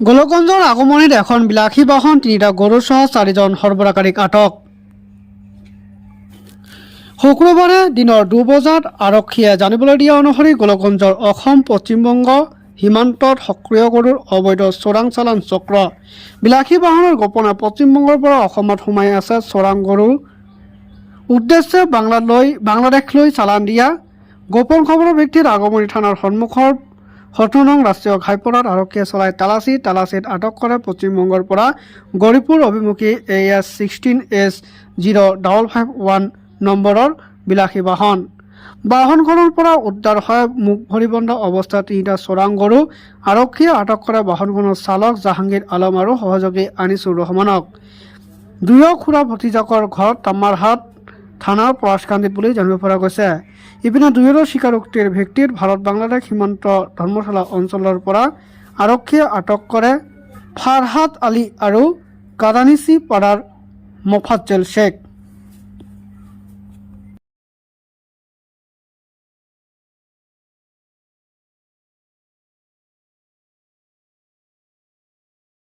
গোলকগঞ্জৰ আগমনিত এখন বিলাসী বাহন 3টা গৰুসহ 4জন সৰবৰাহকাৰীক আটক। শুক্ৰবাৰে দিনৰ 2 বজাত আৰক্ষীয়ে জানিবলৈ দিয়া অনুসৰি গোলকগঞ্জৰ অসম পশ্চিমবংগ সীমান্তত সক্ৰিয় গৰুৰ অবৈধ চোৰাং চালান চক্ৰ। বিলাসী বাহনৰ গোপনে পশ্চিমবংগৰ পৰা অসমত সোমাই আছে চোৰাং গৰুৰ উদ্দেশ্যে বাংলাদেশলৈ চালান দিয়া। গোপন খবৰৰ ভিত্তিত আগমনি থানাৰ সন্মুখৰ 17 নং ৰাষ্ট্ৰীয় ঘাইপথত আৰক্ষীয়ে চলাই তালাচীত আটক কৰে পশ্চিমবংগৰ পৰা গৌৰীপুৰ অভিমুখী AS 16S0551 নম্বৰৰ বিলাসী বাহন। বাহনখনৰ পৰা উদ্ধাৰ হয় মুখ ভৰি বন্ধ অৱস্থাত 3টা চোৰাং গৰু। আৰক্ষীয়ে আটক কৰে বাহনখনৰ চালক জাহাংগীৰ আলম আৰু সহযোগী আনিছুৰ ৰহমানক। দুয়ো খুৰা ভতিজাকৰ ঘৰ তামাৰহাট থানাৰ পলাশকান্দিত বুলি জানিব পৰা গৈছে। ইপিনে দুয়োৰে স্বীকাৰোক্তিৰ ভিত্তিত ভাৰত-বাংলাদেশ সীমান্ত ধৰ্মশালা অঞ্চলৰ পৰা আৰক্ষীয়ে আটক কৰে ফাৰহাত আলী আৰু কাৰানিচি পাৰাৰ মোফাজ্জল শেখ।